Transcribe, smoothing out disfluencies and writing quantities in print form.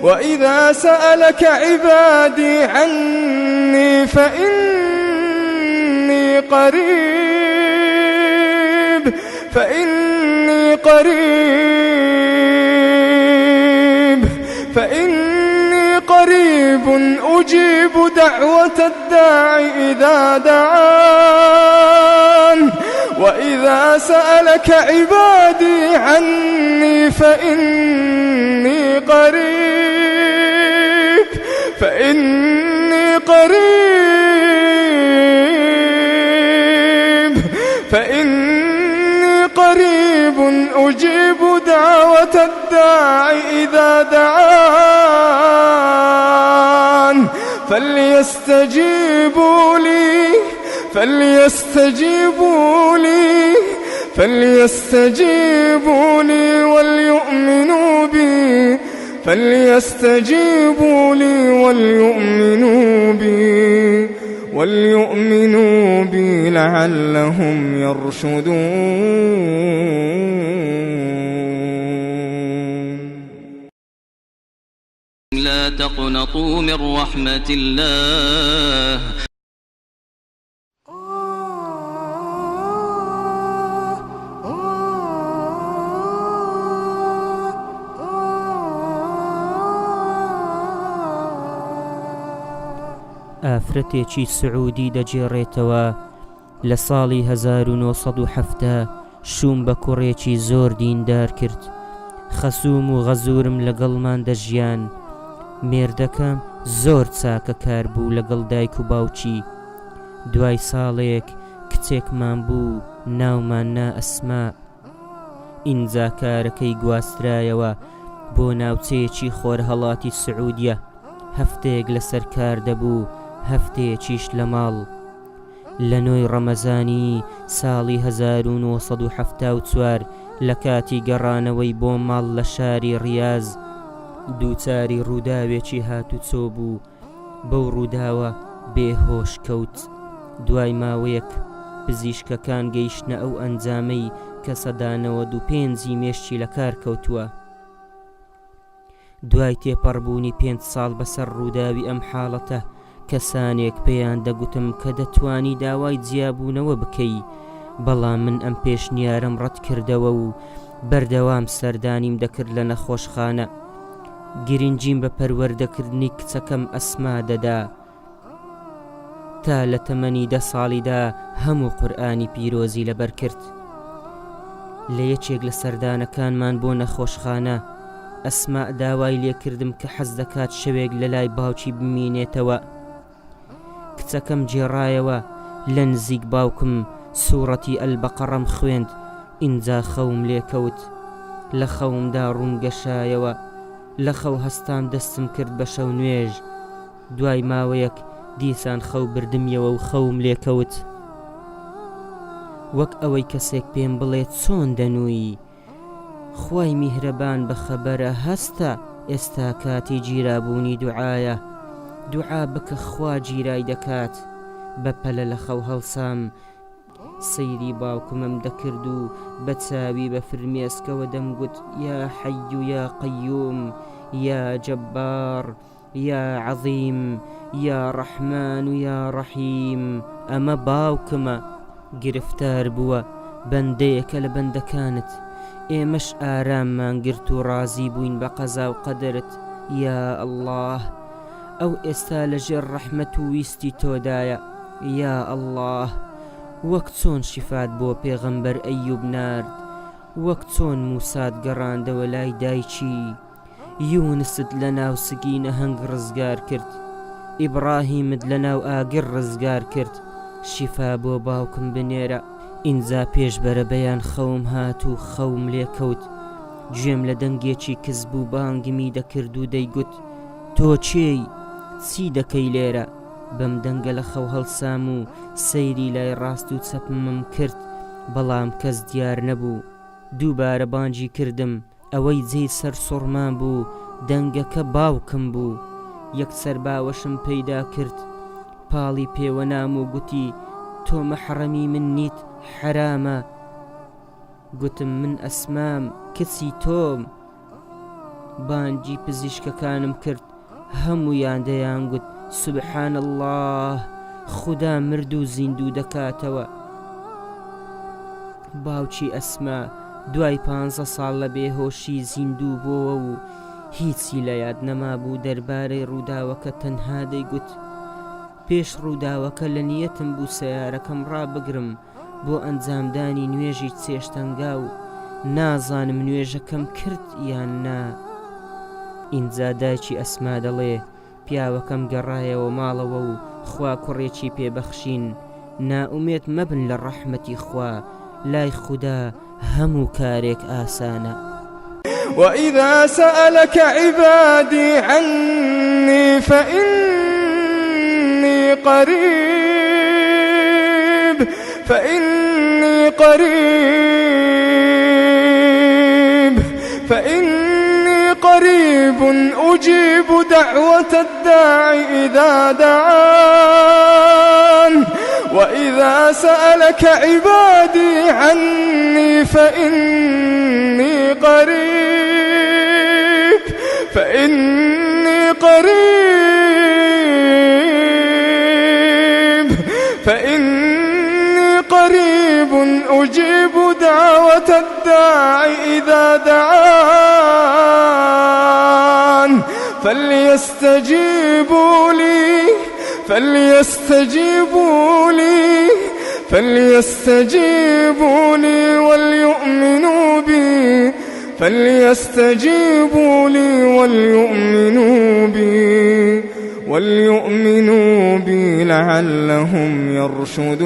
وإذا سألك عبادي عني فإني قريب أجيب دعوة الداع إذا دعان وإذا سألك عبادي عني فإني قريب أجيب دعوة الداع إذا دعان فليستجيبوا لي وليؤمنوا بي لعلهم يرشدون. لا تقنطوا من رحمة الله ئافرەتێکی سعودی دەجێڕێتەوە لە ساڵی 1970 شوم بە کوڕێکی زۆر دیندار کرد. خەسووم و غەزورم لەگەڵمان دەژیان. مێردەکەم زۆر چاکە کار بوو لەگەڵ دایک و باوکی. دوای ساڵێک کچێکمان بوو ناومان نا ئەسما. ئینجا کارەکەی گواسترایەوە بۆ ناوچەیەکی خۆرهەڵاتی سعودیە. هەفتەیەک لەسەر کار دەبوو، هەفتەیەکیش لە ماڵ. لە نۆی ڕەمەزانی ساڵی 1974 لە کاتی گەڕانەوەی بۆ ماڵ لە شاری ڕیاز دووچاری ڕووداوێکی هاتوچۆ بوو. بەو ڕووداوە بێهۆش کەوت. دوای ماوەیەک پزیشکەکان گەیشتنە ئەو ئەنجامەی کە سەدانەوە 25 مێشتی لە کار کەوتووە. دوای تێپەڕبوونی 5 ساڵ بەسەر ڕووداوی ئەم حاڵەتە کەسانێک پێیان دەگوتم کە دەتوانی داوای جیابوونەوە بکەی، بەڵام من ئەم پێشنیارم ڕەت کردەوە و بەردەوام سەردانیم دەکرد لە نەخۆشخانە. گرنگیم بە پەروەردەکردنی کچەکەم ئەسما دەدا. تا لە تەمەنی 10 ساڵیدا هەموو قورئانی پیرۆزی لەبەر کرد. لە یەکێک لە سەردانەکانمان بۆ نەخۆشخانە ئەسما داوای لێکردم کە حەز دەکات شەوێک لە لای باوکی بمینێتەوە. کچەکەم جێڕایەوە لە نزیک باوکم سوورەتی ئەلبەقەڕەم خوێند. ئینجا خەوم لێکەوت. لە خەومدا ڕوونگەشایەوە. لە خەو هەستان دەستم کرد بە شەو نوێژ. دوای ماوەیەک دیسان خەو بردمیەوە و خەوم لێکەوت. وەک ئەوەی کەسێک پێم بڵێت چۆن دەنووی. خوای میهرەبان بەخەبەرە هەستە ئێستا کاتی گیرابوونی دوعایە. دوعا بکە خوا گیرای دەکات. بەپەلە لە خەو هەڵسام. سەیری باوکمم دەکرد و بە چاوی بە فرمێسکەوە دەمگوت یا حەی و یا قەیوم، یا جەبار، یا عەظیم، یا ڕەحمان و یا ڕەحیم. ئەمە باوکمە، گرفتار بووە، بەندەیەکە لە بەندەکانت. ئێمەش ئاراممان گرت و ڕازی بووین بە قەزا و قەدەرت یا ئەڵڵاه. ئەو ئێستا لەژێر ڕەحمەت و ویستی تۆدایە یا ئەڵڵاه. وەک چۆن شیفات بۆ پێغەمبەر ئەیوب نارد، وەک چۆن موسات گەڕاندەوە لای دایکی، یونست لە ناو سگی نەهەنگ ڕزگار کرد، ئیبراهیمت لە ناو ئاگر ڕزگار کرد. شیفا بۆ باوکم بنێرە. ئینجا پێش بەرەبەیان خەوم هات و خەوم لێکەوت. گوێم لە دەنگێکی کز بوو بانگمی دەکرد و دەیگوت تۆ چێی؟ چی دەکەی لێرە؟ بەم دەنگە لە خەو هەڵسام و سەیری لای ڕاست و چەپمم کرد، بەڵام کەس دیار نەبوو. دووبارە بانگی کردم، ئەوەی جێی سەر سوڕمان بوو، دەنگەکە باوکم بوو. یەکسەر باوەشم پەیدا کرد، پاڵی پێوە نام و گوتی تۆ مەحرەمی من نیت، حرامە. گوتم من ئەسمام، کچی تۆم. بانجی پزیشکەکانم کرد، هەموویان دەیانگوت سوبحان الله، خوددا مرد و زیندوو دەکاتەوە. باوکی ئەسما دوای 15 ساڵ لە بێهۆشی زیندوو بۆوە و هیچی لە یاد نەمابوو دەربارەی ڕووداوەکە، تەنها دەیگوت پێش ڕووداوەکە لە نیەتم بوو سەیارەکەم ڕابگرم بۆ ئەنجامدانی نوێژی چێشتەنگا و نازانم نوێژەکەم کرد یان نا. ئینجا دایکی ئەسما دەڵێ پیاوەکەم گەڕایەوە ماڵەوە و خوا کوڕێکی پێبەخشین، نائومێت مەبن لە ڕەحمەتی خوا، لای خوددا هەموو کارێک ئاسانە. وإذا سألك عبادي عني فإني قريب أجيب دعوة الداع إذا دعان. وإذا سألك عبادي عني فإني قريب أجيب دعوة الداع إذا دعان. فليستجيبوا لي وليؤمنوا بي لعلهم يرشدون.